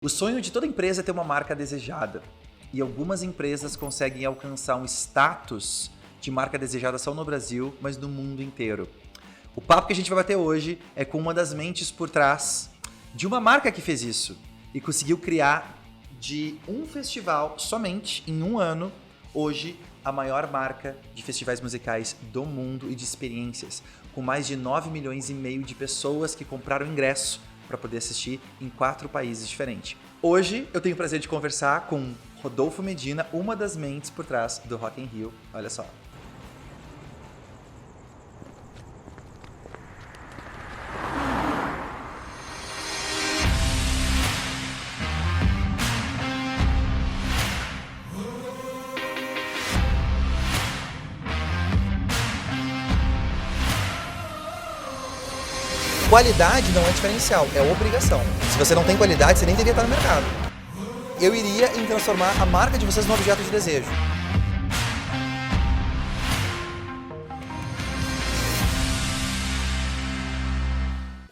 O sonho de toda empresa é ter uma marca desejada. E algumas empresas conseguem alcançar um status de marca desejada só no Brasil, mas no mundo inteiro. O papo que a gente vai bater hoje é com uma das mentes por trás de uma marca que fez isso e conseguiu criar de um festival somente em um ano, hoje a maior marca de festivais musicais do mundo e de experiências, com mais de 9,5 milhões de pessoas que compraram ingresso para poder assistir em 4 países diferentes. Hoje eu tenho o prazer de conversar com Rodolfo Medina, uma das mentes por trás do Rock in Rio. Olha só. Qualidade não é diferencial, é obrigação. Se você não tem qualidade, você nem deveria estar no mercado. Eu iria em transformar a marca de vocês num objeto de desejo.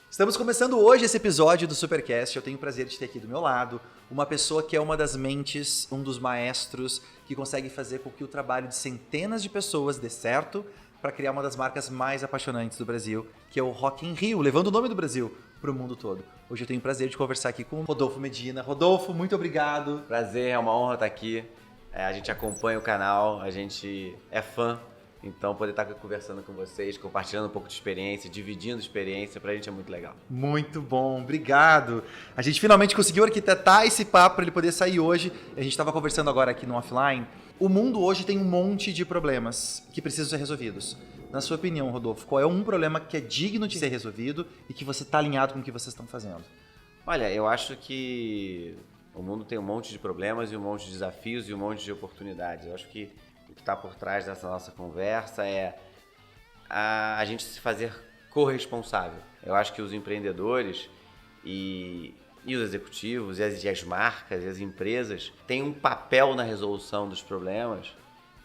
Estamos começando hoje esse episódio do Supercast. Eu tenho o prazer de ter aqui do meu lado uma pessoa que é uma das mentes, um dos maestros que consegue fazer com que o trabalho de centenas de pessoas dê certo para criar uma das marcas mais apaixonantes do Brasil, que é o Rock in Rio, levando o nome do Brasil para o mundo todo. Hoje eu tenho o prazer de conversar aqui com o Rodolfo Medina. Rodolfo, muito obrigado. Prazer, é uma honra estar aqui. A gente acompanha o canal, a gente é fã, então poder estar conversando com vocês, compartilhando um pouco de experiência, dividindo experiência, pra gente é muito legal. Muito bom, obrigado. A gente finalmente conseguiu arquitetar esse papo para ele poder sair hoje. A gente estava conversando agora aqui no offline. O mundo hoje tem um monte de problemas que precisam ser resolvidos. Na sua opinião, Rodolfo, qual é um problema que é digno de ser resolvido e que você está alinhado com o que vocês estão fazendo? Olha, eu acho que o mundo tem um monte de problemas e um monte de desafios e um monte de oportunidades. Eu acho que o que está por trás dessa nossa conversa é a gente se fazer corresponsável. Eu acho que os empreendedores e os executivos, e as marcas, e as empresas têm um papel na resolução dos problemas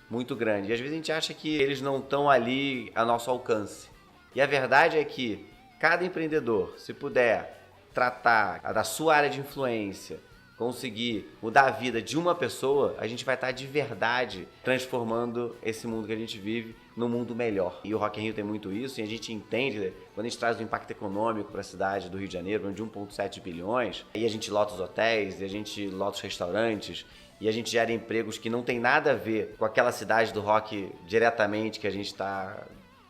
muito grande. E às vezes a gente acha que eles não estão ali a nosso alcance. E a verdade é que cada empreendedor, se puder tratar da sua área de influência, conseguir mudar a vida de uma pessoa, a gente vai estar de verdade transformando esse mundo que a gente vive num mundo melhor. E o Rock in Rio tem muito isso, e a gente entende, quando a gente traz o impacto econômico para a cidade do Rio de Janeiro, de 1,7 bilhões, e a gente lota os hotéis, e a gente lota os restaurantes, e a gente gera empregos que não tem nada a ver com aquela cidade do rock diretamente que a gente está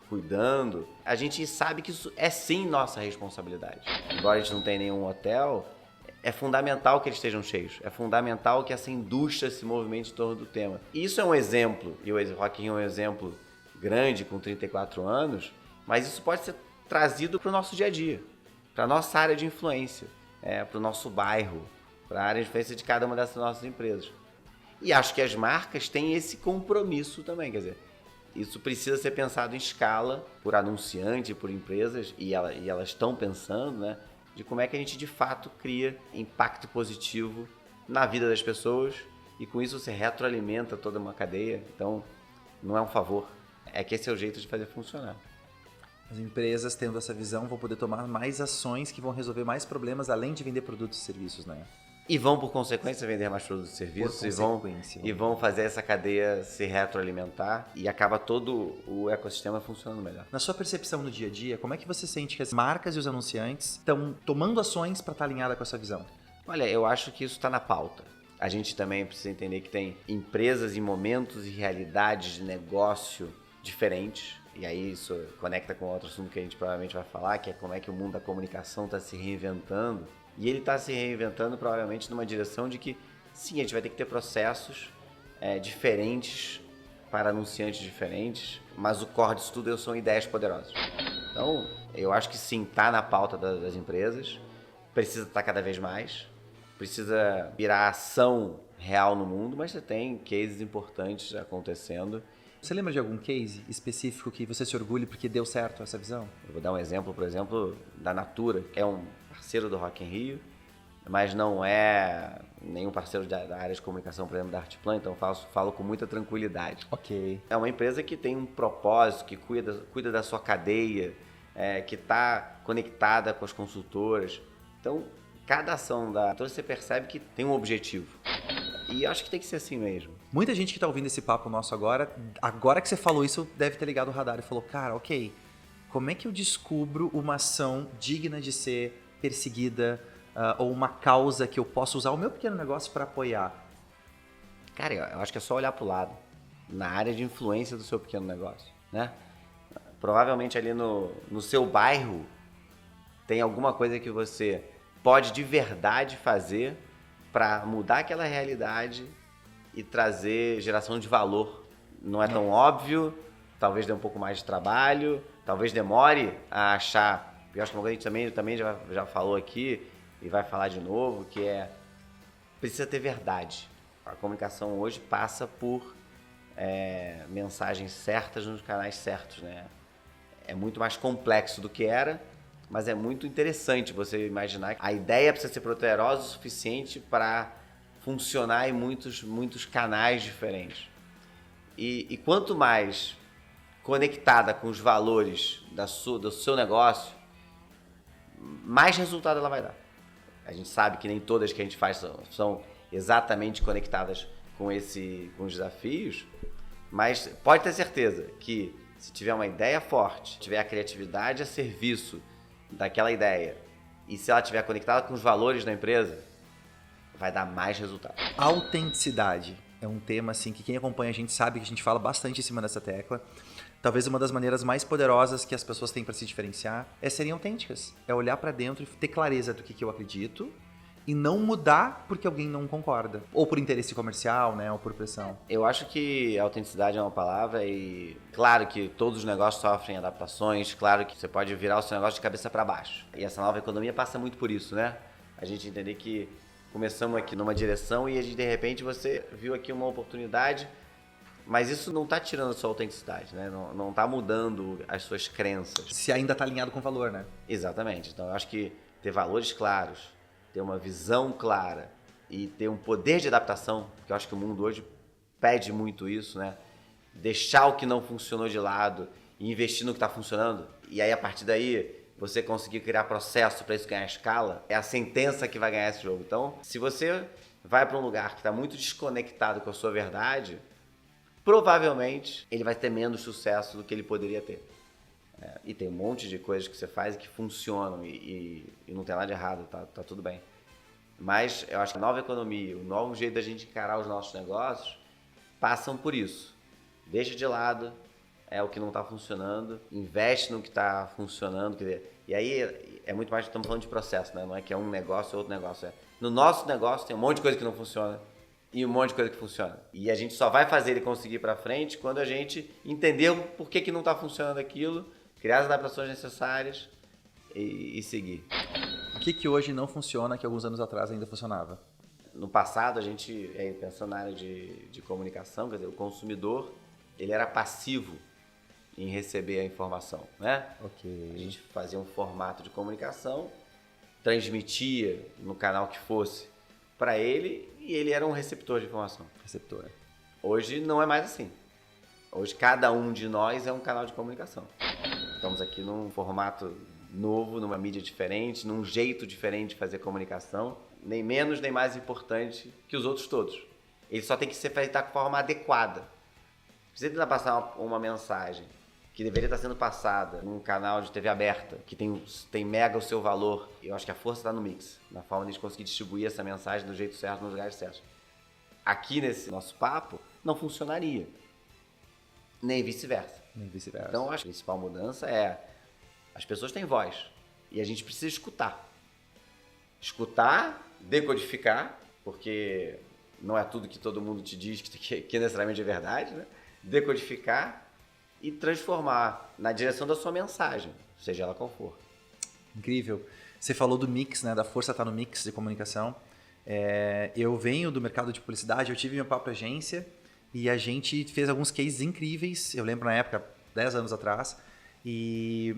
cuidando, a gente sabe que isso é sim nossa responsabilidade. Embora a gente não tenha nenhum hotel, é fundamental que eles estejam cheios. É fundamental que essa indústria se movimente em torno do tema. E isso é um exemplo, e o Rock in Rio é um exemplo grande, com 34 anos, mas isso pode ser trazido para o nosso dia a dia, para a nossa área de influência, para o nosso bairro, para a área de influência de cada uma dessas nossas empresas. E acho que as marcas têm esse compromisso também, quer dizer, isso precisa ser pensado em escala, por anunciante, por empresas, e elas estão pensando, né? De como é que a gente de fato cria impacto positivo na vida das pessoas e com isso você retroalimenta toda uma cadeia. Então, não é um favor, é que esse é o jeito de fazer funcionar. As empresas, tendo essa visão, vão poder tomar mais ações que vão resolver mais problemas, além de vender produtos e serviços, né? E vão, por consequência, vender mais produtos e serviços e vão fazer essa cadeia se retroalimentar e acaba todo o ecossistema funcionando melhor. Na sua percepção no dia a dia, como é que você sente que as marcas e os anunciantes estão tomando ações para estar alinhada com essa visão? Olha, eu acho que isso está na pauta. A gente também precisa entender que tem empresas em momentos e realidades de negócio diferentes. E aí isso conecta com outro assunto que a gente provavelmente vai falar, que é como é que o mundo da comunicação está se reinventando. E ele está se reinventando provavelmente numa direção de que, sim, a gente vai ter que ter processos diferentes para anunciantes diferentes, mas o core disso tudo são ideias poderosas. Então, eu acho que sim, está na pauta das empresas, precisa estar cada vez mais, precisa virar ação real no mundo, mas você tem cases importantes acontecendo. Você lembra de algum case específico que você se orgulhe porque deu certo essa visão? Eu vou dar um exemplo, por exemplo, da Natura, que é um parceiro do Rock in Rio, mas não é nenhum parceiro da área de comunicação, por exemplo, da Artplan, então falo com muita tranquilidade. Ok. É uma empresa que tem um propósito, que cuida da sua cadeia, que está conectada com as consultoras. Então, cada ação da então você percebe que tem um objetivo. E eu acho que tem que ser assim mesmo. Muita gente que tá ouvindo esse papo nosso agora que você falou isso, deve ter ligado o radar e falou, cara, ok, como é que eu descubro uma ação digna de ser perseguida ou uma causa que eu possa usar o meu pequeno negócio para apoiar? Cara, eu acho que é só olhar pro lado, na área de influência do seu pequeno negócio, né? Provavelmente ali no seu bairro tem alguma coisa que você pode de verdade fazer para mudar aquela realidade e trazer geração de valor. Não é tão óbvio, talvez dê um pouco mais de trabalho, talvez demore a achar. Eu acho que uma coisa que a gente também já falou aqui e vai falar de novo, que precisa ter verdade. A comunicação hoje passa por mensagens certas nos canais certos, né? É muito mais complexo do que era, mas é muito interessante você imaginar que a ideia precisa ser poderosa o suficiente para funcionar em muitos canais diferentes. E quanto mais conectada com os valores do seu negócio, mais resultado ela vai dar. A gente sabe que nem todas que a gente faz são exatamente conectadas com os desafios, mas pode ter certeza que se tiver uma ideia forte, tiver a criatividade a serviço daquela ideia e se ela estiver conectada com os valores da empresa, vai dar mais resultado. Autenticidade é um tema assim que quem acompanha a gente sabe que a gente fala bastante em cima dessa tecla. Talvez uma das maneiras mais poderosas que as pessoas têm para se diferenciar é serem autênticas. É olhar para dentro e ter clareza do que eu acredito e não mudar porque alguém não concorda. Ou por interesse comercial, né? Ou por pressão. Eu acho que autenticidade é uma palavra e claro que todos os negócios sofrem adaptações, claro que você pode virar o seu negócio de cabeça para baixo. E essa nova economia passa muito por isso, né? A gente entender que começamos aqui numa direção e de repente você viu aqui uma oportunidade, mas isso não está tirando a sua autenticidade, né? Não está mudando as suas crenças. Se ainda está alinhado com o valor, né? Exatamente. Então eu acho que ter valores claros, ter uma visão clara e ter um poder de adaptação, que eu acho que o mundo hoje pede muito isso, né? Deixar o que não funcionou de lado e investir no que está funcionando. E aí, a partir daí, você conseguir criar processo para isso ganhar escala, é a sentença que vai ganhar esse jogo. Então, se você vai para um lugar que está muito desconectado com a sua verdade, provavelmente ele vai ter menos sucesso do que ele poderia ter. E tem um monte de coisas que você faz que funcionam e não tem nada de errado, tá tudo bem. Mas eu acho que a nova economia, o novo jeito da gente encarar os nossos negócios, passam por isso. Deixa de lado o que não está funcionando, investe no que está funcionando. Quer dizer, e aí é muito mais, estamos falando de processo, né? Não é que é um negócio ou outro negócio. No nosso negócio tem um monte de coisa que não funciona e um monte de coisa que funciona. E a gente só vai fazer ele conseguir ir para frente quando a gente entender por que não está funcionando aquilo, criar as adaptações necessárias e seguir. O que hoje não funciona que alguns anos atrás ainda funcionava? No passado, a gente, pensando na área de comunicação, quer dizer, o consumidor ele era passivo em receber a informação, né? Ok. A gente fazia um formato de comunicação, transmitia no canal que fosse para ele e ele era um receptor de informação. Receptor. Hoje não é mais assim. Hoje cada um de nós é um canal de comunicação. Estamos aqui num formato novo, numa mídia diferente, num jeito diferente de fazer comunicação, nem menos nem mais importante que os outros todos. Ele só tem que ser feito de forma adequada. Se você tentar passar uma mensagem que deveria estar sendo passada num canal de TV aberta, que tem mega o seu valor, eu acho que a força está no mix, na forma de a gente conseguir distribuir essa mensagem do jeito certo, nos lugares certos. Aqui nesse nosso papo, não funcionaria. Nem vice-versa. Então, eu acho que a principal mudança as pessoas têm voz e a gente precisa escutar. Escutar, decodificar, porque não é tudo que todo mundo te diz que necessariamente é verdade, né? Decodificar e transformar na direção da sua mensagem, seja ela qual for. Incrível. Você falou do mix, né? Da força tá no mix de comunicação. Eu venho do mercado de publicidade, eu tive minha própria agência e a gente fez alguns cases incríveis. Eu lembro na época, 10 anos atrás. E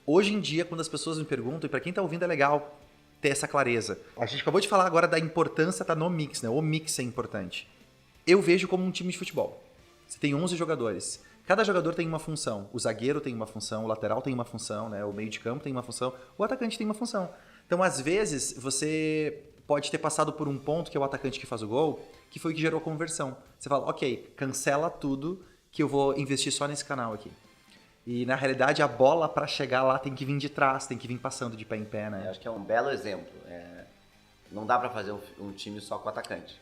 hoje em dia, quando as pessoas me perguntam, e para quem está ouvindo é legal ter essa clareza. A gente acabou de falar agora da importância tá no mix, né? O mix é importante. Eu vejo como um time de futebol. Você tem 11 jogadores. Cada jogador tem uma função. O zagueiro tem uma função, o lateral tem uma função, né? O meio de campo tem uma função, o atacante tem uma função. Então, às vezes, você pode ter passado por um ponto, que é o atacante que faz o gol, que foi o que gerou conversão. Você fala, ok, cancela tudo que eu vou investir só nesse canal aqui. E, na realidade, a bola, para chegar lá, tem que vir de trás, tem que vir passando de pé em pé, né? Eu acho que é um belo exemplo. Não dá para fazer um time só com atacante.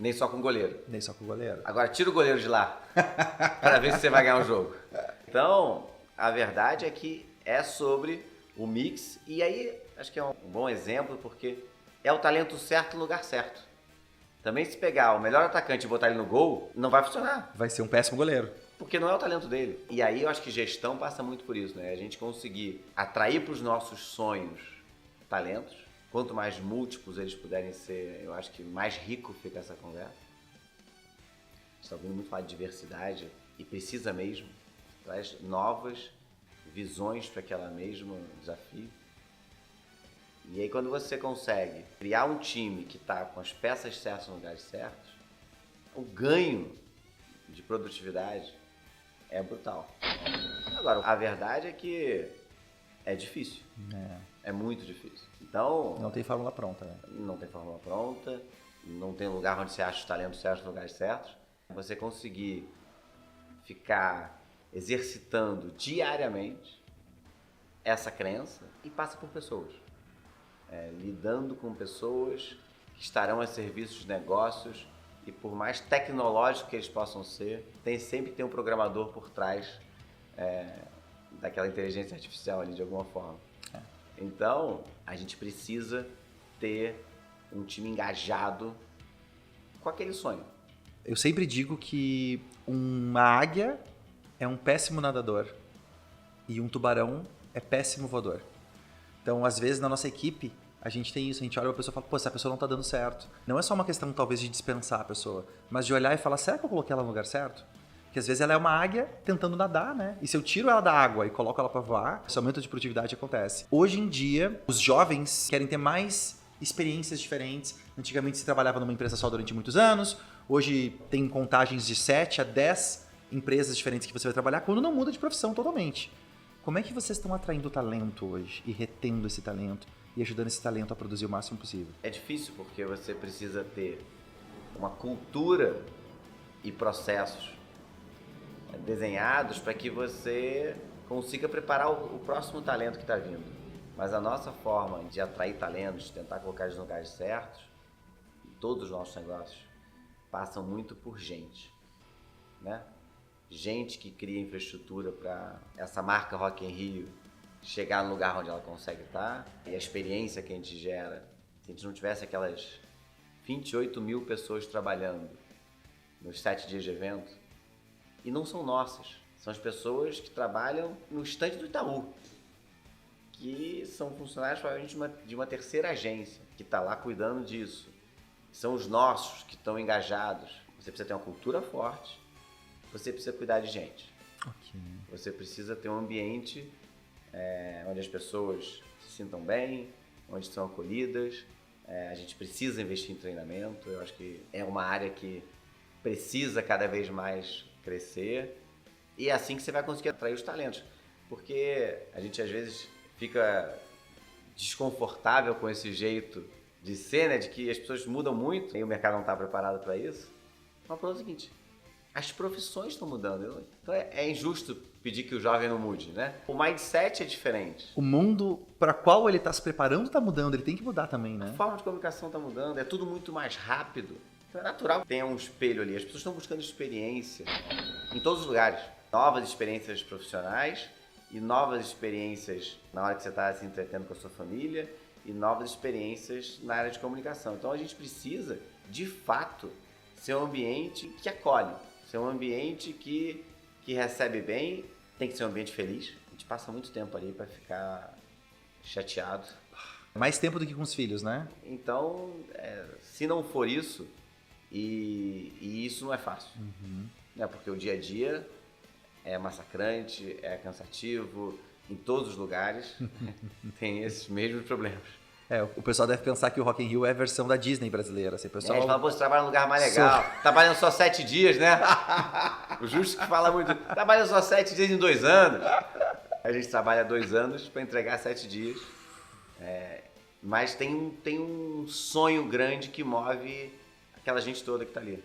Nem só com goleiro. Nem só com o goleiro. Agora, tira o goleiro de lá para ver se você vai ganhar o jogo. Então, a verdade é que é sobre o mix. E aí, acho que é um bom exemplo, porque é o talento certo no lugar certo. Também se pegar o melhor atacante e botar ele no gol, não vai funcionar. Vai ser um péssimo goleiro. Porque não é o talento dele. E aí eu acho que gestão passa muito por isso, né? A gente conseguir atrair para os nossos sonhos talentos. Quanto mais múltiplos eles puderem ser, eu acho que mais rico fica essa conversa. A gente está ouvindo muito falar de diversidade e precisa mesmo. Traz novas visões para aquela mesmo desafio. E aí quando você consegue criar um time que está com as peças certas nos lugares certos, o ganho de produtividade é brutal. Agora, a verdade é que é difícil. É muito difícil. Então... Não tem fórmula pronta, né? Não tem fórmula pronta, não tem lugar onde você acha os talentos certos nos lugares certos. Você conseguir ficar exercitando diariamente essa crença e passa por pessoas. Lidando com pessoas que estarão a serviço de negócios e por mais tecnológico que eles possam ser, sempre tem um programador por trás daquela inteligência artificial ali de alguma forma. Então, a gente precisa ter um time engajado com aquele sonho. Eu sempre digo que uma águia é um péssimo nadador e um tubarão é péssimo voador. Então, às vezes, na nossa equipe, a gente tem isso. A gente olha pra pessoa e fala, pô, essa pessoa não tá dando certo. Não é só uma questão, talvez, de dispensar a pessoa, mas de olhar e falar, será que eu coloquei ela no lugar certo? Porque às vezes ela é uma águia tentando nadar, né? E se eu tiro ela da água e coloco ela para voar, esse aumento de produtividade acontece. Hoje em dia, os jovens querem ter mais experiências diferentes. Antigamente se trabalhava numa empresa só durante muitos anos. Hoje tem contagens de 7 a 10 empresas diferentes que você vai trabalhar quando não muda de profissão totalmente. Como é que vocês estão atraindo talento hoje e retendo esse talento e ajudando esse talento a produzir o máximo possível? É difícil porque você precisa ter uma cultura e processos desenhados para que você consiga preparar o próximo talento que está vindo. Mas a nossa forma de atrair talentos, de tentar colocar eles nos lugares certos, todos os nossos negócios passam muito por gente, né? Gente que cria infraestrutura para essa marca Rock in Rio chegar no lugar onde ela consegue estar, e a experiência que a gente gera. Se a gente não tivesse aquelas 28 mil pessoas trabalhando nos 7 dias de evento, e não são nossas, são as pessoas que trabalham no estande do Itaú, que são funcionários provavelmente de uma terceira agência, que está lá cuidando disso. São os nossos que estão engajados. Você precisa ter uma cultura forte, você precisa cuidar de gente. Okay. Você precisa ter um ambiente onde as pessoas se sintam bem, onde são acolhidas. A gente precisa investir em treinamento. Eu acho que é uma área que precisa cada vez mais crescer, e é assim que você vai conseguir atrair os talentos, porque a gente às vezes fica desconfortável com esse jeito de ser, né, de que as pessoas mudam muito e o mercado não está preparado para isso. Mas o problema é o seguinte, as profissões estão mudando, então é injusto pedir que o jovem não mude, né? O mindset é diferente. O mundo para qual ele está se preparando está mudando, ele tem que mudar também, né? A forma de comunicação está mudando, é tudo muito mais rápido. Então é natural que tenha um espelho ali. As pessoas estão buscando experiência em todos os lugares. Novas experiências profissionais e novas experiências na hora que você está se entretendo com a sua família e novas experiências na área de comunicação. Então a gente precisa, de fato, ser um ambiente que acolhe, ser um ambiente que recebe bem, tem que ser um ambiente feliz. A gente passa muito tempo ali para ficar chateado. Mais tempo do que com os filhos, né? Então, se não for isso, e isso não é fácil, né? Porque o dia a dia é massacrante, é cansativo, em todos os lugares tem esses mesmos problemas. O pessoal deve pensar que o Rock in Rio é a versão da Disney brasileira. Assim, pessoal... A gente fala, pô, você trabalha num lugar mais legal, trabalhando só 7 dias, né? O Justo que fala muito, trabalha só 7 dias em 2 anos. A gente trabalha 2 anos para entregar 7 dias. Mas tem um sonho grande que move aquela gente toda que tá ali.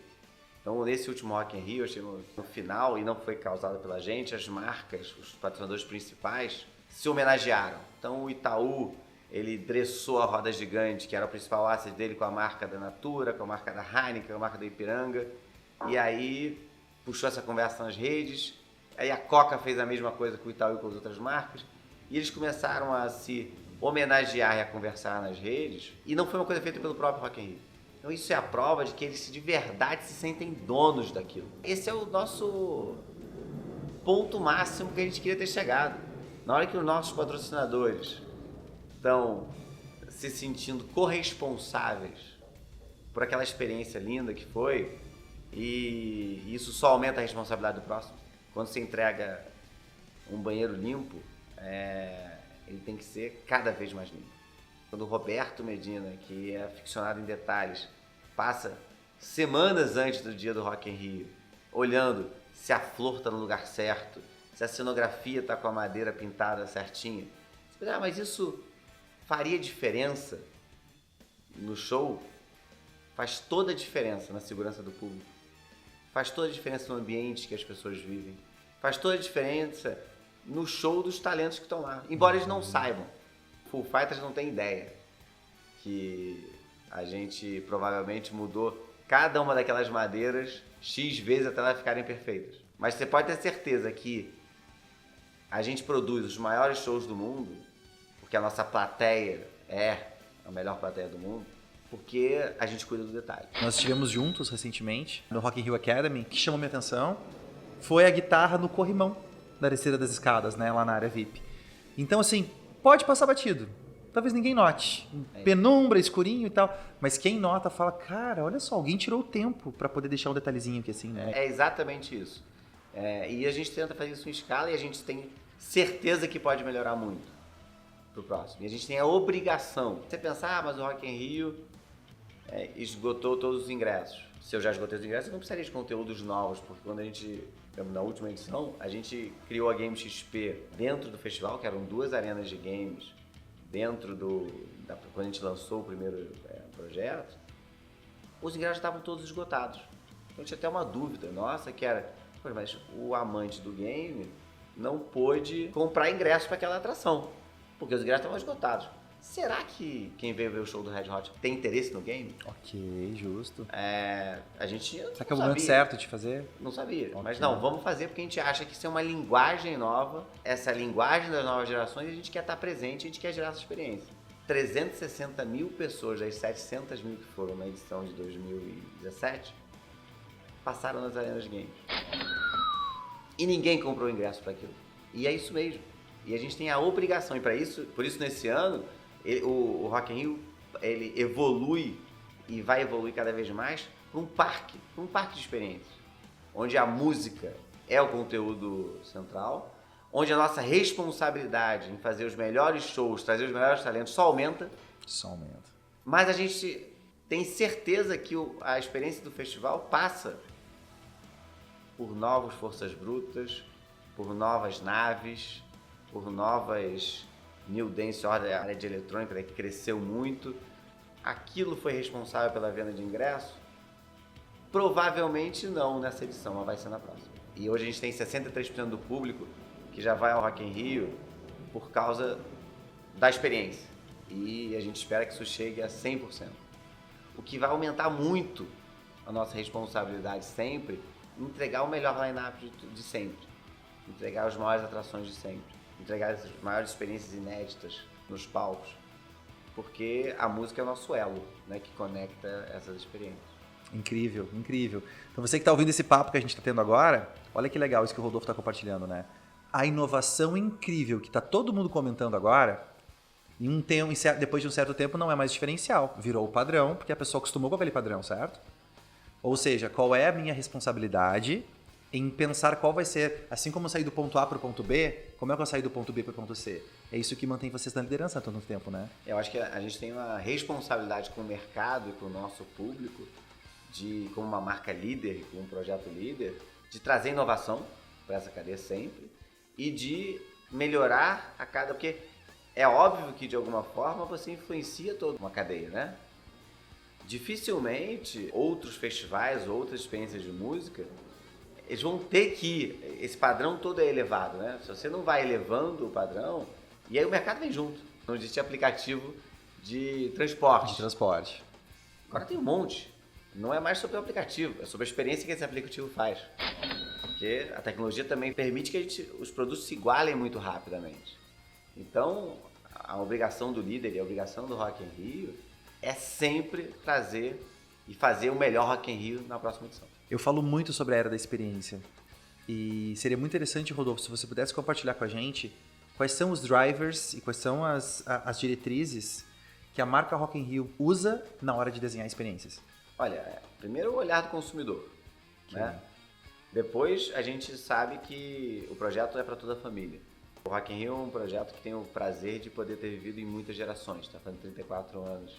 Então, nesse último Rock in Rio, eu achei no final, e não foi causado pela gente, as marcas, os patrocinadores principais, se homenagearam. Então, o Itaú, ele dressou a roda gigante, que era o principal asset dele, com a marca da Natura, com a marca da Heineken, com a marca da Ipiranga. E aí, puxou essa conversa nas redes. Aí a Coca fez a mesma coisa com o Itaú e com as outras marcas. E eles começaram a se homenagear e a conversar nas redes. E não foi uma coisa feita pelo próprio Rock in Rio. Então isso é a prova de que eles de verdade se sentem donos daquilo. Esse é o nosso ponto máximo que a gente queria ter chegado. Na hora que os nossos patrocinadores estão se sentindo corresponsáveis por aquela experiência linda que foi, e isso só aumenta a responsabilidade do próximo. Quando você entrega um banheiro limpo, ele tem que ser cada vez mais limpo. Quando o Roberto Medina, que é aficionado em detalhes, passa semanas antes do dia do Rock in Rio, olhando se a flor está no lugar certo, se a cenografia está com a madeira pintada certinha. Você pensa, mas isso faria diferença no show? Faz toda a diferença na segurança do público. Faz toda a diferença no ambiente que as pessoas vivem. Faz toda a diferença no show dos talentos que estão lá. Embora eles não saibam. Foo Fighters não tem ideia que a gente provavelmente mudou cada uma daquelas madeiras X vezes até elas ficarem perfeitas. Mas você pode ter certeza que a gente produz os maiores shows do mundo, porque a nossa plateia é a melhor plateia do mundo, porque a gente cuida do detalhe. Nós estivemos juntos recentemente no Rock in Rio Academy. O que chamou minha atenção foi a guitarra no corrimão da descida das escadas, né, lá na área VIP. Então, assim, pode passar batido. Talvez ninguém note. Penumbra, escurinho e tal. Mas quem nota fala, cara, olha só, alguém tirou o tempo para poder deixar um detalhezinho aqui assim, né? É exatamente isso. E a gente tenta fazer isso em escala e a gente tem certeza que pode melhorar muito pro próximo. E a gente tem a obrigação. Você pensar, mas o Rock in Rio esgotou todos os ingressos. Se eu já esgotei os ingressos, eu não precisaria de conteúdos novos, porque quando a gente, na última edição, a gente criou a Game XP dentro do festival, que eram 2 arenas de games, dentro quando a gente lançou o primeiro projeto, os ingressos estavam todos esgotados. Então tinha até uma dúvida nossa, que era, mas o amante do game não pôde comprar ingresso para aquela atração, porque os ingressos estavam esgotados. Será que quem veio ver o show do Red Hot tem interesse no game? Ok, justo. A gente não Será que é o momento certo de fazer? Não sabia. Okay. Mas não, vamos fazer porque a gente acha que isso é uma linguagem nova, essa linguagem das novas gerações, e a gente quer estar presente, a gente quer gerar essa experiência. 360 mil pessoas das 700 mil que foram na edição de 2017 passaram nas arenas de games. E ninguém comprou ingresso para aquilo. E é isso mesmo. E a gente tem a obrigação, e por isso nesse ano, o Rock in Rio, ele evolui e vai evoluir cada vez mais para um parque de experiências, onde a música é o conteúdo central, onde a nossa responsabilidade em fazer os melhores shows, trazer os melhores talentos só aumenta. Só aumenta. Mas a gente tem certeza que a experiência do festival passa por novas forças brutas, por novas naves, por novas New Dance Order, a área de eletrônica que cresceu muito. Aquilo foi responsável pela venda de ingresso? Provavelmente não nessa edição, mas vai ser na próxima. E hoje a gente tem 63% do público que já vai ao Rock in Rio por causa da experiência. E a gente espera que isso chegue a 100%. O que vai aumentar muito a nossa responsabilidade sempre, entregar o melhor line-up de sempre. Entregar as maiores atrações de sempre. Entregar as maiores experiências inéditas nos palcos. Porque a música é o nosso elo, né, que conecta essas experiências. Incrível, incrível. Então você que está ouvindo esse papo que a gente está tendo agora, olha que legal isso que o Rodolfo está compartilhando, né? A inovação incrível que está todo mundo comentando agora, depois de um certo tempo não é mais diferencial. Virou o padrão, porque a pessoa acostumou com aquele padrão, certo? Ou seja, qual é a minha responsabilidade em pensar qual vai ser, assim como eu sair do ponto A para o ponto B, como é que eu sair do ponto B para o ponto C? É isso que mantém vocês na liderança há tanto tempo, né? Eu acho que a gente tem uma responsabilidade com o mercado e com o nosso público, como uma marca líder, com um projeto líder, de trazer inovação para essa cadeia sempre e de melhorar a cada... Porque É óbvio que, de alguma forma, você influencia toda uma cadeia, né? Dificilmente outros festivais, outras experiências de música, eles vão ter que... Esse padrão todo é elevado, né? Se você não vai elevando o padrão, e aí o mercado vem junto. Não existe aplicativo de transporte. De transporte. Agora tem um monte. Não é mais sobre o aplicativo, é sobre a experiência que esse aplicativo faz. Porque a tecnologia também permite que os produtos se igualem muito rapidamente. Então, a obrigação do líder e a obrigação do Rock in Rio é sempre trazer e fazer o melhor Rock in Rio na próxima edição. Eu falo muito sobre a era da experiência. E seria muito interessante, Rodolfo, se você pudesse compartilhar com a gente quais são os drivers e quais são as diretrizes que a marca Rock in Rio usa na hora de desenhar experiências. Olha, primeiro o olhar do consumidor, né? Depois a gente sabe que o projeto é para toda a família. O Rock in Rio é um projeto que tem o prazer de poder ter vivido em muitas gerações. Está fazendo 34 anos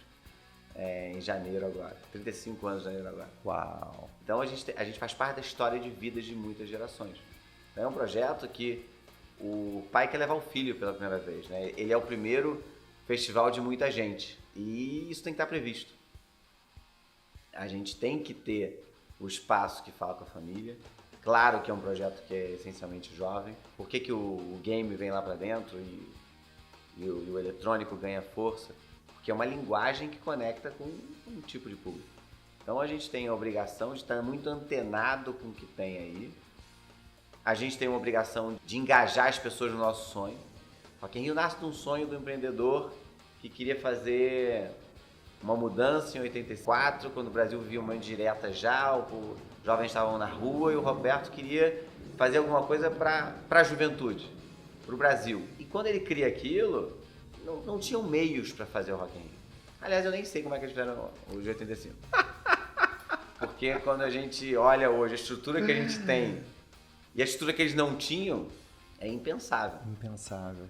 em janeiro agora, 35 anos em janeiro agora. Uau! Então a gente faz parte da história de vidas de muitas gerações. É um projeto que o pai quer levar o filho pela primeira vez, né? Ele é o primeiro festival de muita gente e isso tem que estar previsto. A gente tem que ter o espaço que fala com a família. Claro que é um projeto que é essencialmente jovem. Por que o game vem lá para dentro e o eletrônico ganha força? Porque é uma linguagem que conecta com um tipo de público. Então a gente tem a obrigação de estar muito antenado com o que tem aí. A gente tem uma obrigação de engajar as pessoas no nosso sonho. Rock in Rio nasce de um sonho do empreendedor que queria fazer uma mudança em 84, quando o Brasil vivia uma indireta já, os jovens estavam na rua e o Roberto queria fazer alguma coisa para a juventude, para o Brasil. E quando ele cria aquilo, não tinham meios para fazer o Rock in Rio. Aliás, eu nem sei como é que eles fizeram o de 85. Porque quando a gente olha hoje a estrutura que a gente tem e a estrutura que eles não tinham, é impensável. Impensável.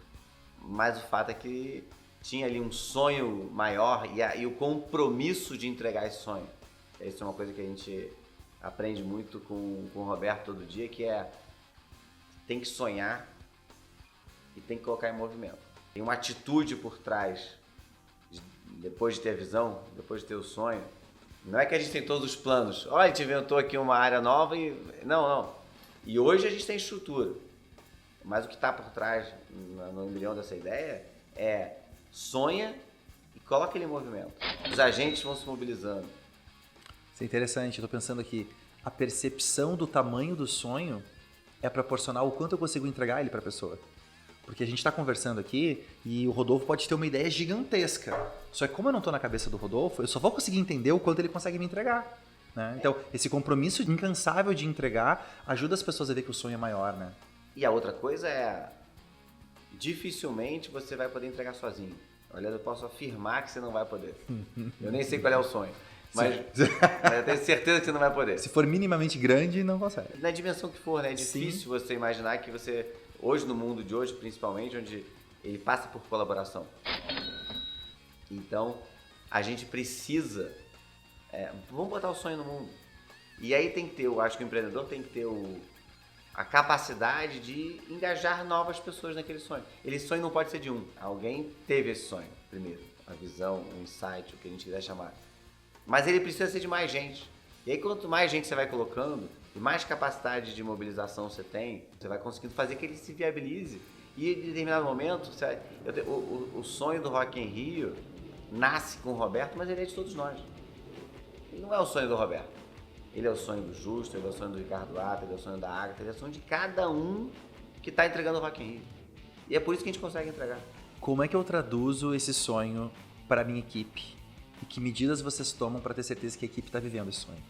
Mas o fato é que tinha ali um sonho maior e o compromisso de entregar esse sonho. Isso é uma coisa que a gente aprende muito com o Roberto todo dia, que é tem que sonhar e tem que colocar em movimento. Tem uma atitude por trás, depois de ter a visão, depois de ter o sonho. Não é que a gente tem todos os planos. Olha, a gente inventou aqui uma área nova e... Não. E hoje a gente tem estrutura. Mas o que está por trás, no embrião dessa ideia, é sonha e coloca ele em movimento. Os agentes vão se mobilizando. Isso é interessante, eu tô pensando aqui, a percepção do tamanho do sonho é proporcional ao quanto eu consigo entregar ele para a pessoa. Porque a gente está conversando aqui e o Rodolfo pode ter uma ideia gigantesca. Só que como eu não estou na cabeça do Rodolfo, eu só vou conseguir entender o quanto ele consegue me entregar. Né? Então, esse compromisso incansável de entregar ajuda as pessoas a ver que o sonho é maior, né? E a outra coisa é, dificilmente você vai poder entregar sozinho. Aliás, eu posso afirmar que você não vai poder. Eu nem sei qual é o sonho, mas eu tenho certeza que você não vai poder. Se for minimamente grande, não consegue. Na dimensão que for, né? É difícil você imaginar que você, hoje no mundo de hoje, principalmente, onde ele passa por colaboração. Então, a gente precisa... vamos botar o sonho no mundo. E aí tem que ter, eu acho que o empreendedor tem que ter a capacidade de engajar novas pessoas naquele sonho. Esse sonho não pode ser de um. Alguém teve esse sonho primeiro, a visão, o insight, o que a gente quiser chamar. Mas ele precisa ser de mais gente. E aí quanto mais gente você vai colocando, e mais capacidade de mobilização você tem, você vai conseguindo fazer que ele se viabilize. E em determinado momento, o sonho do Rock in Rio nasce com o Roberto, mas ele é de todos nós. Ele não é o sonho do Roberto. Ele é o sonho do Justo, ele é o sonho do Ricardo Ata, ele é o sonho da Agatha, ele é o sonho de cada um que está entregando o Rock in Rio. E é por isso que a gente consegue entregar. Como é que eu traduzo esse sonho para a minha equipe? E que medidas vocês tomam para ter certeza que a equipe está vivendo esse sonho?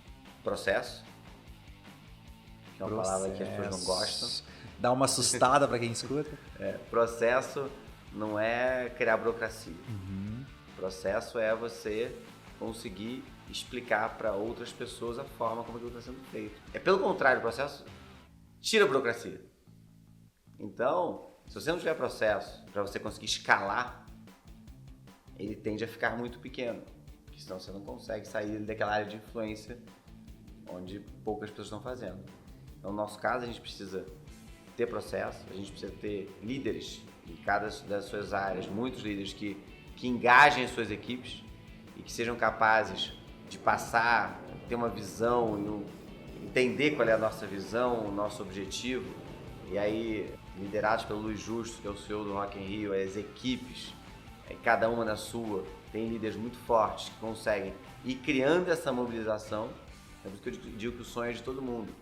Processo. Que é uma palavra que as pessoas não gostam. Dá uma assustada para quem escuta. Processo não é criar burocracia. Processo é você conseguir explicar para outras pessoas a forma como aquilo está sendo feito. Pelo contrário, o processo tira a burocracia. Então, se você não tiver processo para você conseguir escalar, ele tende a ficar muito pequeno, porque senão você não consegue sair daquela área de influência onde poucas pessoas estão fazendo. Então, no nosso caso, a gente precisa ter processo, a gente precisa ter líderes em cada das suas áreas, muitos líderes que engajem as suas equipes e que sejam capazes de passar, ter uma visão, entender qual é a nossa visão, o nosso objetivo. E aí, liderados pelo Luiz Justo, que é o CEO do Rock in Rio, as equipes, cada uma na sua, tem líderes muito fortes que conseguem ir criando essa mobilização. É por isso que eu digo que o sonho é de todo mundo.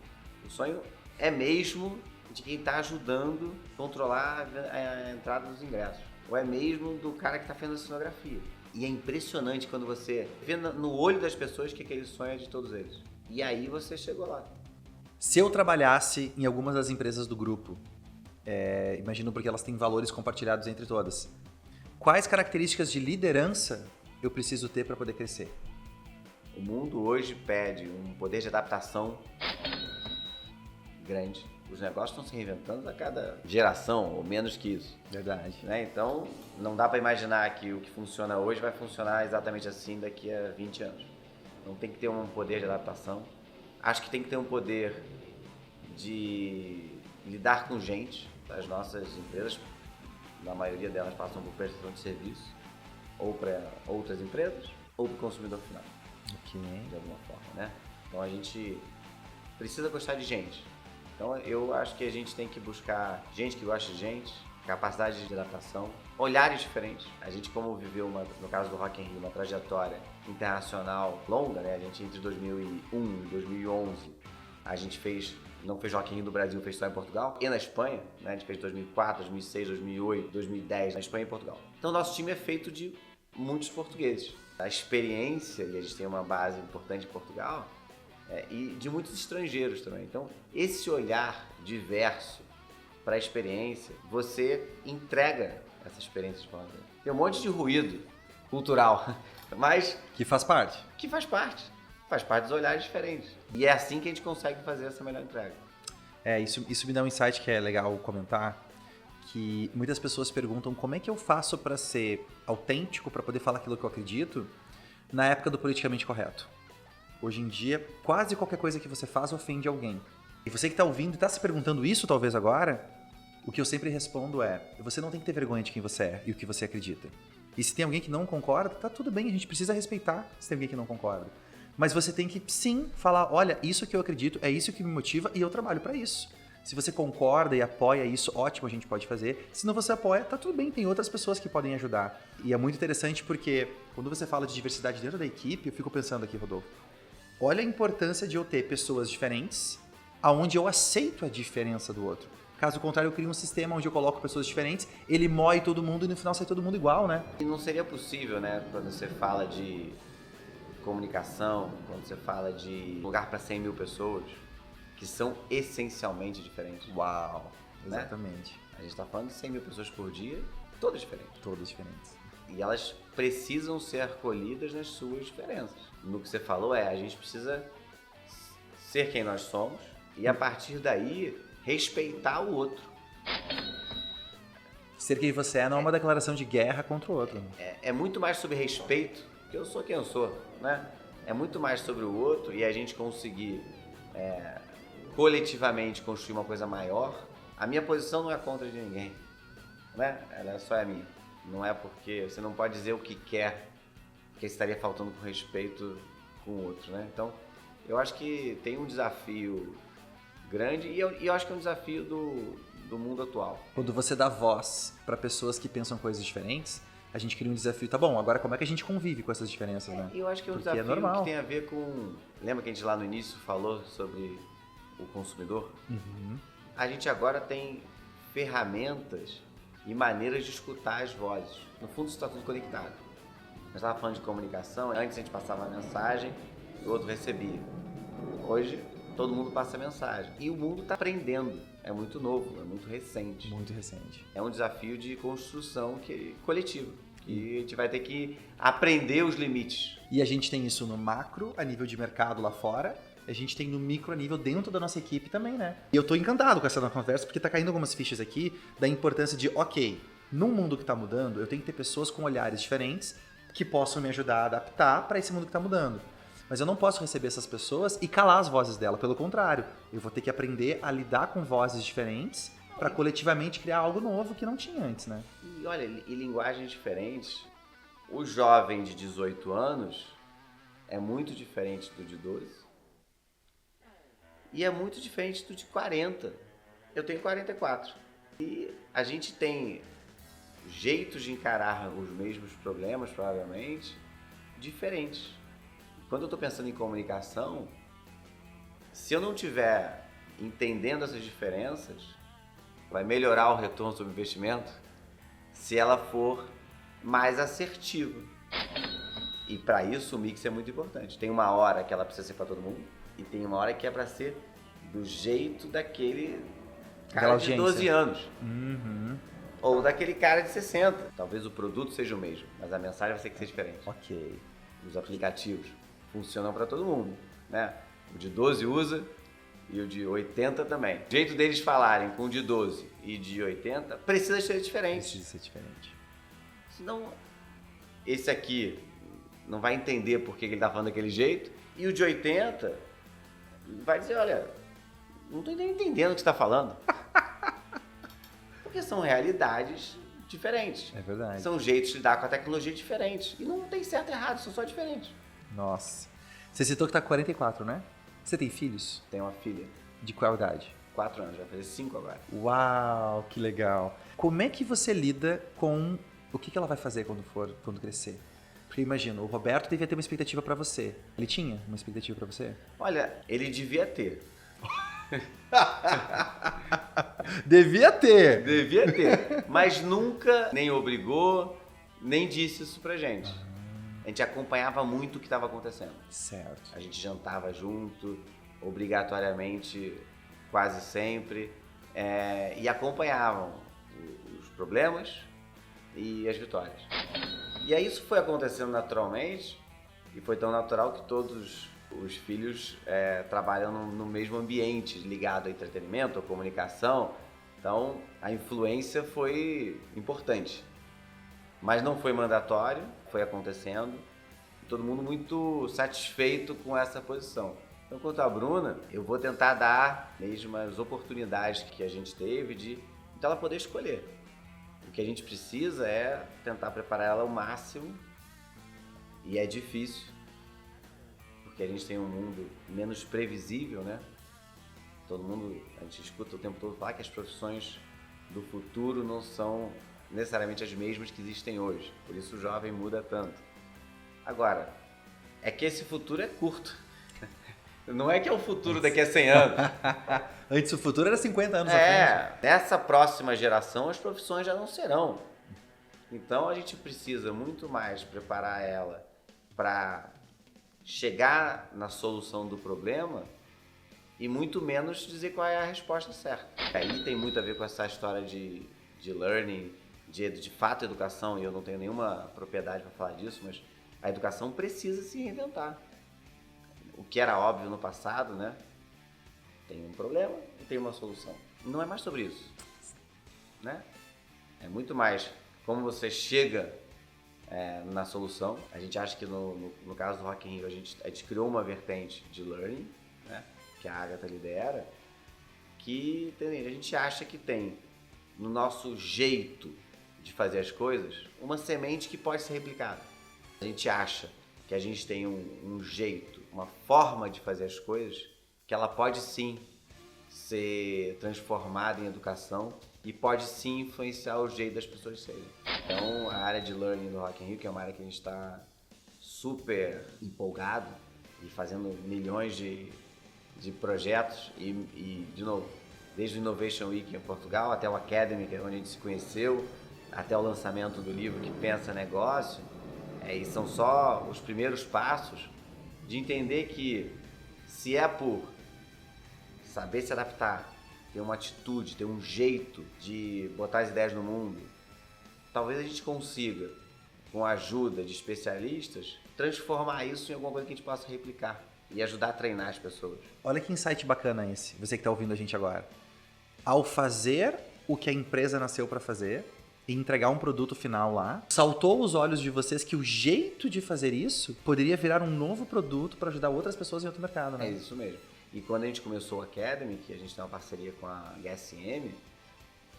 O sonho é mesmo de quem está ajudando a controlar a entrada dos ingressos. Ou é mesmo do cara que está fazendo a cenografia. E é impressionante quando você vê no olho das pessoas que aquele sonho é de todos eles. E aí você chegou lá. Se eu trabalhasse em algumas das empresas do grupo, imagino porque elas têm valores compartilhados entre todas, quais características de liderança eu preciso ter para poder crescer? O mundo hoje pede um poder de adaptação grande. Os negócios estão se reinventando a cada geração, ou menos que isso. Verdade. Né? Então, não dá para imaginar que o que funciona hoje vai funcionar exatamente assim daqui a 20 anos. Não tem que ter um poder de adaptação. Acho que tem que ter um poder de lidar com gente. As nossas empresas, na maioria delas, passam por prestação de serviço, ou para outras empresas, ou para o consumidor final. Ok. De alguma forma, né? Então, a gente precisa gostar de gente. Então, eu acho que a gente tem que buscar gente que gosta de gente, capacidade de adaptação, olhares diferentes. A gente, como viveu, no caso do Rock in Rio, uma trajetória internacional longa, né? A gente, entre 2001 e 2011, a gente não fez Rock in Rio no Brasil, fez só em Portugal e na Espanha, né? A gente fez 2004, 2006, 2008, 2010 na Espanha e Portugal. Então, nosso time é feito de muitos portugueses. A experiência, e a gente tem uma base importante em Portugal, e de muitos estrangeiros também. Então, esse olhar diverso para a experiência, você entrega essa experiência de forma. Tem um monte de ruído cultural, mas Que faz parte. que faz parte dos olhares diferentes. E é assim que a gente consegue fazer essa melhor entrega. Isso me dá um insight que é legal comentar, que muitas pessoas perguntam como é que eu faço para ser autêntico, para poder falar aquilo que eu acredito, na época do politicamente correto. Hoje em dia, quase qualquer coisa que você faz ofende alguém. E você que está ouvindo e está se perguntando isso talvez agora, o que eu sempre respondo é: você não tem que ter vergonha de quem você é e o que você acredita. E se tem alguém que não concorda, tá tudo bem, a gente precisa respeitar se tem alguém que não concorda. Mas você tem que sim falar: olha, isso que eu acredito, é isso que me motiva e eu trabalho para isso. Se você concorda e apoia isso, ótimo, a gente pode fazer. Se não você apoia, tá tudo bem, tem outras pessoas que podem ajudar. E é muito interessante porque quando você fala de diversidade dentro da equipe, eu fico pensando aqui, Rodolfo, olha a importância de eu ter pessoas diferentes, aonde eu aceito a diferença do outro. Caso contrário, eu crio um sistema onde eu coloco pessoas diferentes, ele moe todo mundo e no final sai todo mundo igual, né? E não seria possível, né, quando você fala de comunicação, quando você fala de lugar para 100 mil pessoas, que são essencialmente diferentes. Uau, né? exatamente. A gente está falando de 100 mil pessoas por dia, todas diferentes. Todas diferentes. E elas precisam ser acolhidas nas suas diferenças. No que você falou a gente precisa ser quem nós somos e a partir daí respeitar o outro. Ser quem você é não é uma declaração de guerra contra o outro. É muito mais sobre respeito, porque eu sou quem eu sou, né? É muito mais sobre o outro e a gente conseguir coletivamente construir uma coisa maior. A minha posição não é contra de ninguém, né? Ela só é minha. Não é porque você não pode dizer o que quer, porque estaria faltando com respeito com o outro, né? Então, eu acho que tem um desafio grande e eu acho que é um desafio do mundo atual. Quando você dá voz para pessoas que pensam coisas diferentes, a gente cria um desafio. Tá bom, agora como é que a gente convive com essas diferenças, né? Eu acho que é um Porque desafio normal. que tem a ver com... Lembra que a gente lá no início falou sobre o consumidor? Uhum. A gente agora tem ferramentas e maneiras de escutar as vozes. No fundo, isso está tudo conectado. Nós estávamos falando de comunicação, antes a gente passava a mensagem e o outro recebia. Hoje, todo mundo passa a mensagem. E o mundo está aprendendo. É muito novo, é muito recente. Muito recente. É um desafio de construção coletiva. E a gente vai ter que aprender os limites. E a gente tem isso no macro, a nível de mercado lá fora. A gente tem no micro a nível dentro da nossa equipe também, né? E eu tô encantado com essa nossa conversa, porque tá caindo algumas fichas aqui da importância de, ok, num mundo que tá mudando, eu tenho que ter pessoas com olhares diferentes que possam me ajudar a adaptar para esse mundo que tá mudando. Mas eu não posso receber essas pessoas e calar as vozes dela, pelo contrário. Eu vou ter que aprender a lidar com vozes diferentes para coletivamente criar algo novo que não tinha antes, né? E olha, e linguagens diferentes. O jovem de 18 anos é muito diferente do de 12. E é muito diferente do de 40. Eu tenho 44. E a gente tem jeitos de encarar os mesmos problemas, provavelmente, diferentes. Quando eu estou pensando em comunicação, se eu não estiver entendendo essas diferenças, vai melhorar o retorno sobre investimento se ela for mais assertiva. E para isso o mix é muito importante. Tem uma hora que ela precisa ser para todo mundo e tem uma hora que é para ser do jeito daquele cara de 12 anos. Ou daquele cara de 60. Talvez o produto seja o mesmo, mas a mensagem vai ter que ser diferente. Ok. Os aplicativos funcionam para todo mundo, né? O de 12 usa e o de 80 também. O jeito deles falarem com o de 12 e de 80 precisa ser diferente. Precisa ser diferente. Senão, esse aqui não vai entender por que ele está falando daquele jeito e o de 80 vai dizer, olha, não estou entendendo o que você está falando. Porque são realidades diferentes. É verdade. São jeitos de lidar com a tecnologia diferentes. E não tem certo e errado, são só diferentes. Nossa. Você citou que tá com 44, né? Você tem filhos? Tenho uma filha, De qual idade? 4 anos, vai fazer 5 agora. Uau, que legal. Como é que você lida com o que ela vai fazer quando crescer? Porque imagina, o Roberto devia ter uma expectativa pra você. Ele tinha uma expectativa pra você? Olha, ele devia ter. Devia ter! Devia ter. Mas nunca nem obrigou, nem disse isso pra gente. A gente acompanhava muito o que estava acontecendo. Certo. A gente jantava junto, obrigatoriamente, quase sempre, e acompanhavam os problemas e as vitórias. E aí isso foi acontecendo naturalmente, e foi tão natural que todos os filhos trabalham no mesmo ambiente, ligado ao entretenimento, à comunicação. Então, a influência foi importante. Mas não foi mandatório, foi acontecendo. Todo mundo muito satisfeito com essa posição. Então, quanto à Bruna, eu vou tentar dar mesmo as oportunidades que a gente teve de ela poder escolher. O que a gente precisa é tentar preparar ela ao máximo, e é difícil, porque a gente tem um mundo menos previsível, né? Todo mundo, a gente escuta o tempo todo falar que as profissões do futuro não são necessariamente as mesmas que existem hoje, por isso o jovem muda tanto. Agora, é que esse futuro é curto. Não é que é o futuro daqui a 100 anos. Antes o futuro era 50 anos à frente. Nessa próxima geração as profissões já não serão. Então a gente precisa muito mais preparar ela para chegar na solução do problema e muito menos dizer qual é a resposta certa. Aí tem muito a ver com essa história de learning, de fato educação, e eu não tenho nenhuma propriedade para falar disso, mas a educação precisa se reinventar. O que era óbvio no passado, né? Tem um problema e tem uma solução. Não é mais sobre isso, né? É muito mais como você chega na solução. A gente acha que no caso do Rock in Rio a gente criou uma vertente de learning, né? Que a Agatha lidera, que a gente acha que tem no nosso jeito de fazer as coisas uma semente que pode ser replicada. A gente acha que a gente tem um jeito, uma forma de fazer as coisas que ela pode sim ser transformada em educação e pode sim influenciar o jeito das pessoas serem. Então a área de learning do Rock in Rio, que é uma área que a gente está super empolgado e fazendo milhões de projetos e, de novo, desde o Innovation Week em Portugal até o Academy, que é onde a gente se conheceu, até o lançamento do livro Que Pensa Negócio, e são só os primeiros passos de entender que se é por saber se adaptar, ter uma atitude, ter um jeito de botar as ideias no mundo, talvez a gente consiga, com a ajuda de especialistas, transformar isso em alguma coisa que a gente possa replicar e ajudar a treinar as pessoas. Olha que insight bacana esse, você que está ouvindo a gente agora. Ao fazer o que a empresa nasceu para fazer e entregar um produto final lá, saltou os olhos de vocês que o jeito de fazer isso poderia virar um novo produto para ajudar outras pessoas em outro mercado, né? É isso mesmo. E quando a gente começou o Academy, que a gente tem uma parceria com a HSM,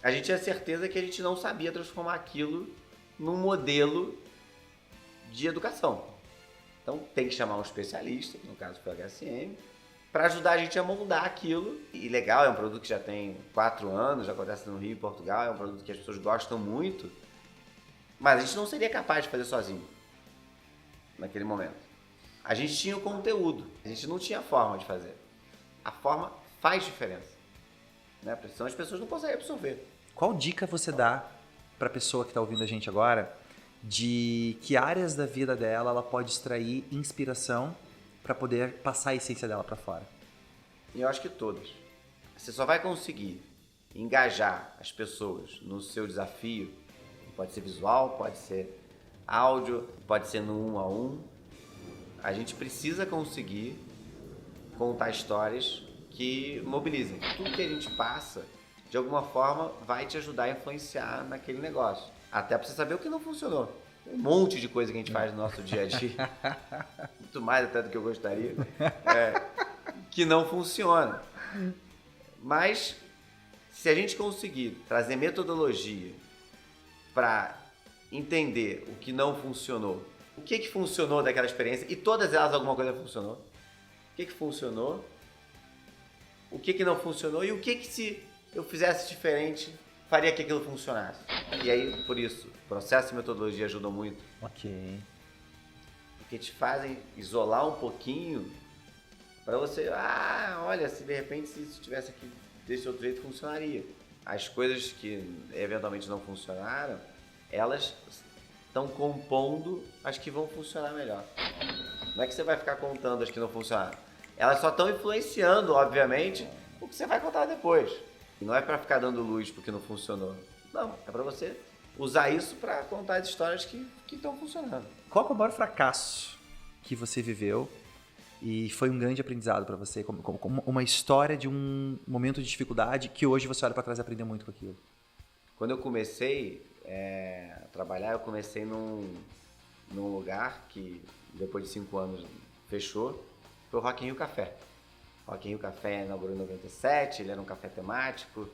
a gente tinha certeza que a gente não sabia transformar aquilo num modelo de educação. Então tem que chamar um especialista, que no caso foi o HSM, para ajudar a gente a moldar aquilo. E legal, é um produto que já tem 4 anos, já acontece no Rio e Portugal, é um produto que as pessoas gostam muito, mas a gente não seria capaz de fazer sozinho naquele momento. A gente tinha o conteúdo, a gente não tinha a forma de fazer. A forma faz diferença, né? Porque senão as pessoas não conseguem absorver. Qual dica você dá para a pessoa que está ouvindo a gente agora de que áreas da vida dela ela pode extrair inspiração para poder passar a essência dela para fora? E eu acho que todas. Você só vai conseguir engajar as pessoas no seu desafio, pode ser visual, pode ser áudio, pode ser no 1 a 1. A gente precisa conseguir contar histórias que mobilizem. Tudo que a gente passa, de alguma forma, vai te ajudar a influenciar naquele negócio. Até para você saber o que não funcionou. Tem um monte de coisa que a gente faz no nosso dia a dia, muito mais até do que eu gostaria, que não funciona. Mas, se a gente conseguir trazer metodologia para entender o que não funcionou, o que funcionou daquela experiência, e todas elas alguma coisa funcionou, o que funcionou, o que não funcionou e o que se eu fizesse diferente faria que aquilo funcionasse. E aí, por isso, processo e metodologia ajudam muito. Ok. Porque te fazem isolar um pouquinho para você, olha, se de repente se isso tivesse aqui desse outro jeito funcionaria. As coisas que eventualmente não funcionaram, elas estão compondo as que vão funcionar melhor. Não é que você vai ficar contando as que não funcionaram. Elas só estão influenciando, obviamente, o que você vai contar depois. E não é para ficar dando luz porque não funcionou. Não, é para você usar isso para contar as histórias que estão funcionando. Qual é o maior fracasso que você viveu e foi um grande aprendizado para você? Como uma história de um momento de dificuldade que hoje você olha para trás e aprende muito com aquilo? Quando eu comecei a trabalhar, eu comecei num lugar que depois de 5 anos fechou, foi o Rock in Rio Café. O Rock in Rio Café inaugurou em 97, ele era um café temático,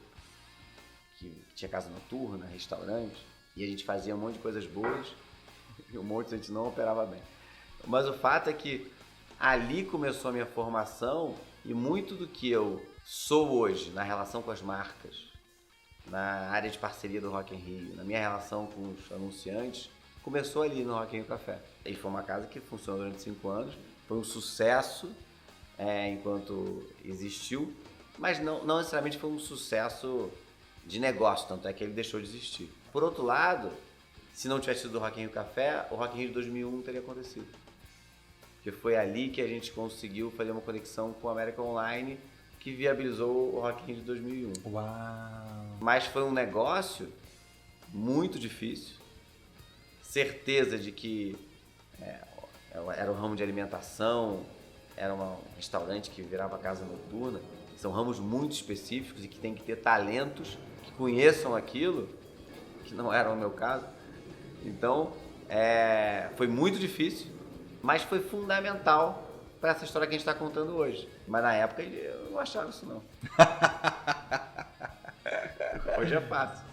que tinha casa noturna, restaurante, e a gente fazia um monte de coisas boas, e um monte a gente não operava bem. Mas o fato é que ali começou a minha formação, e muito do que eu sou hoje na relação com as marcas, na área de parceria do Rock in Rio, na minha relação com os anunciantes, começou ali no Rock in Rio Café. E foi uma casa que funcionou durante 5 anos, foi um sucesso enquanto existiu, mas não necessariamente foi um sucesso de negócio, tanto é que ele deixou de existir. Por outro lado, se não tivesse sido o Rock in Rio Café, o Rock in Rio de 2001 não teria acontecido. Porque foi ali que a gente conseguiu fazer uma conexão com a América Online que viabilizou o Rock in Rio de 2001. Uau! Mas foi um negócio muito difícil, certeza de que era um ramo de alimentação, era um restaurante que virava casa noturna, são ramos muito específicos e que tem que ter talentos que conheçam aquilo, que não era o meu caso. Então, foi muito difícil, mas foi fundamental para essa história que a gente está contando hoje. Mas na época eu não achava isso não. Hoje é fácil.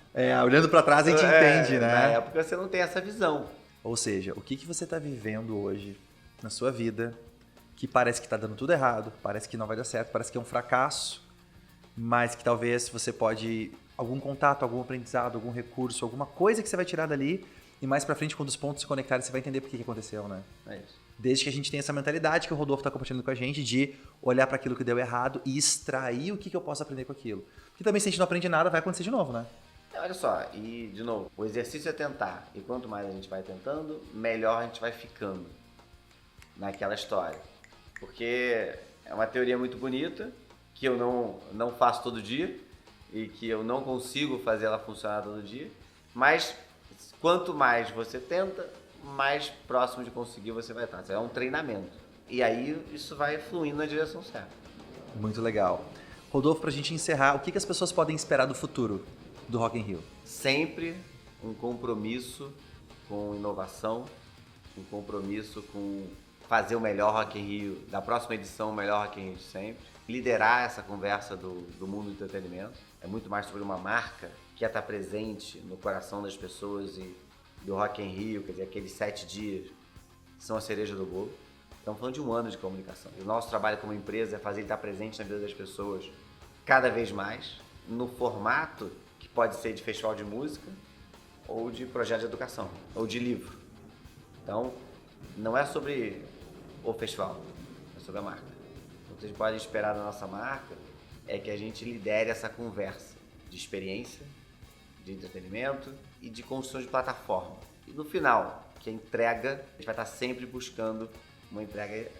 Olhando para trás a gente entende, né? Na época você não tem essa visão. Ou seja, o que você está vivendo hoje na sua vida que parece que está dando tudo errado, parece que não vai dar certo, parece que é um fracasso, mas que talvez você pode... algum contato, algum aprendizado, algum recurso, alguma coisa que você vai tirar dali e mais pra frente, quando os pontos se conectarem, você vai entender por que aconteceu, né? É isso. Desde que a gente tenha essa mentalidade que o Rodolfo está compartilhando com a gente de olhar para aquilo que deu errado e extrair o que eu posso aprender com aquilo. Porque também se a gente não aprende nada, vai acontecer de novo, né? Olha só, e de novo, o exercício é tentar. E quanto mais a gente vai tentando, melhor a gente vai ficando naquela história. Porque é uma teoria muito bonita, que eu não faço todo dia e que eu não consigo fazer ela funcionar todo dia, mas quanto mais você tenta, mais próximo de conseguir você vai estar. É um treinamento. E aí isso vai fluindo na direção certa. Muito legal. Rodolfo, pra gente encerrar, o que as pessoas podem esperar do futuro do Rock in Rio? Sempre um compromisso com inovação, um compromisso com fazer o melhor Rock in Rio, da próxima edição, o melhor Rock in Rio de sempre. Liderar essa conversa do mundo do entretenimento. é muito mais sobre uma marca que estar presente no coração das pessoas e do Rock in Rio, quer dizer, aqueles 7 dias são a cereja do bolo. Estamos falando de um ano de comunicação. O nosso trabalho como empresa é fazer ele estar presente na vida das pessoas cada vez mais, no formato que pode ser de festival de música ou de projeto de educação, ou de livro. Então, não é sobre o festival, é sobre a marca. O que vocês podem esperar da nossa marca é que a gente lidere essa conversa de experiência, de entretenimento e de construção de plataforma. E no final, que a entrega, a gente vai estar sempre buscando uma entrega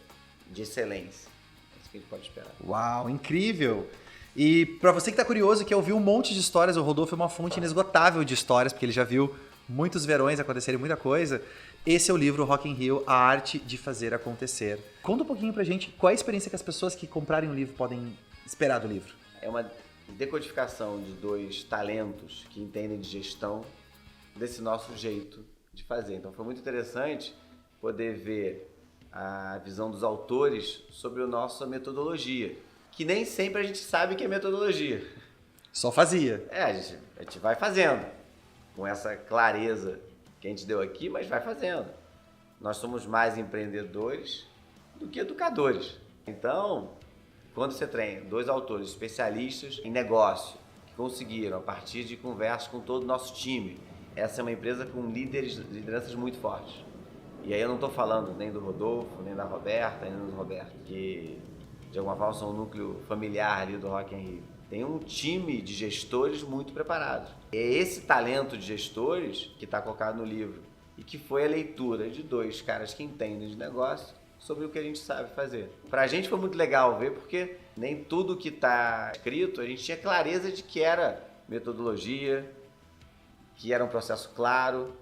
de excelência. É isso que a gente pode esperar. Uau, incrível! E para você que está curioso, que ouviu um monte de histórias, o Rodolfo é uma fonte inesgotável de histórias, porque ele já viu muitos verões acontecerem, muita coisa. Esse é o livro Rock in Rio, A Arte de Fazer Acontecer. Conta um pouquinho pra gente qual é a experiência que as pessoas que comprarem o livro podem esperar do livro. É uma decodificação de 2 talentos que entendem de gestão desse nosso jeito de fazer. Então foi muito interessante poder ver a visão dos autores sobre a nossa metodologia, que nem sempre a gente sabe que é metodologia. Só fazia. A gente vai fazendo, com essa clareza que a gente deu aqui, mas vai fazendo. Nós somos mais empreendedores do que educadores. Então, quando você treina 2 autores especialistas em negócio, que conseguiram, a partir de conversas com todo o nosso time, essa é uma empresa com lideranças muito fortes. E aí eu não estou falando nem do Rodolfo, nem da Roberta, nem do Roberto, que de alguma forma são um núcleo familiar ali do Rock in Rio. Tem um time de gestores muito preparados. É esse talento de gestores que está colocado no livro e que foi a leitura de 2 caras que entendem de negócio sobre o que a gente sabe fazer. Para a gente foi muito legal ver, porque nem tudo que está escrito a gente tinha clareza de que era metodologia, que era um processo claro.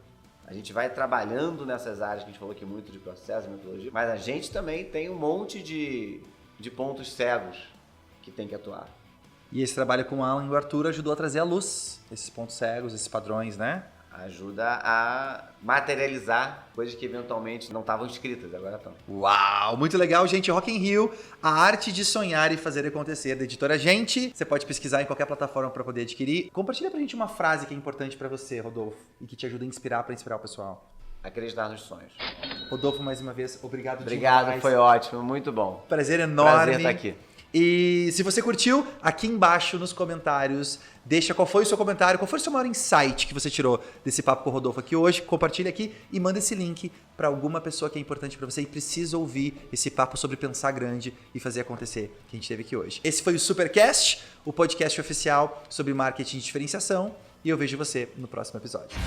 A gente vai trabalhando nessas áreas que a gente falou aqui muito de processo e metodologia, mas a gente também tem um monte de pontos cegos que tem que atuar. E esse trabalho com o Alan e o Arthur ajudou a trazer à luz esses pontos cegos, esses padrões, né? Ajuda a materializar coisas que eventualmente não estavam escritas, agora estão. Uau, muito legal, gente. Rock in Rio, A Arte de Sonhar e Fazer Acontecer, da editora Gente. Você pode pesquisar em qualquer plataforma para poder adquirir. Compartilha pra gente uma frase que é importante para você, Rodolfo, e que te ajuda a inspirar para inspirar o pessoal. Acreditar nos sonhos. Rodolfo, mais uma vez, obrigado demais. Foi ótimo, muito bom. Prazer enorme. Prazer estar aqui. E se você curtiu, aqui embaixo nos comentários, deixa qual foi o seu comentário, qual foi o seu maior insight que você tirou desse papo com o Rodolfo aqui hoje. Compartilha aqui e manda esse link para alguma pessoa que é importante para você e precisa ouvir esse papo sobre pensar grande e fazer acontecer que a gente teve aqui hoje. Esse foi o Supercast, o podcast oficial sobre marketing e diferenciação, e eu vejo você no próximo episódio.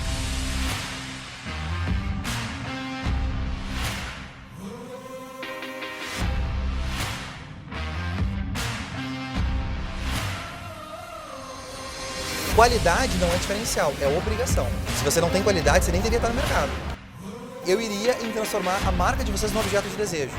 Qualidade não é diferencial, é obrigação. Se você não tem qualidade, você nem deveria estar no mercado. Eu iria em transformar a marca de vocês num objeto de desejo.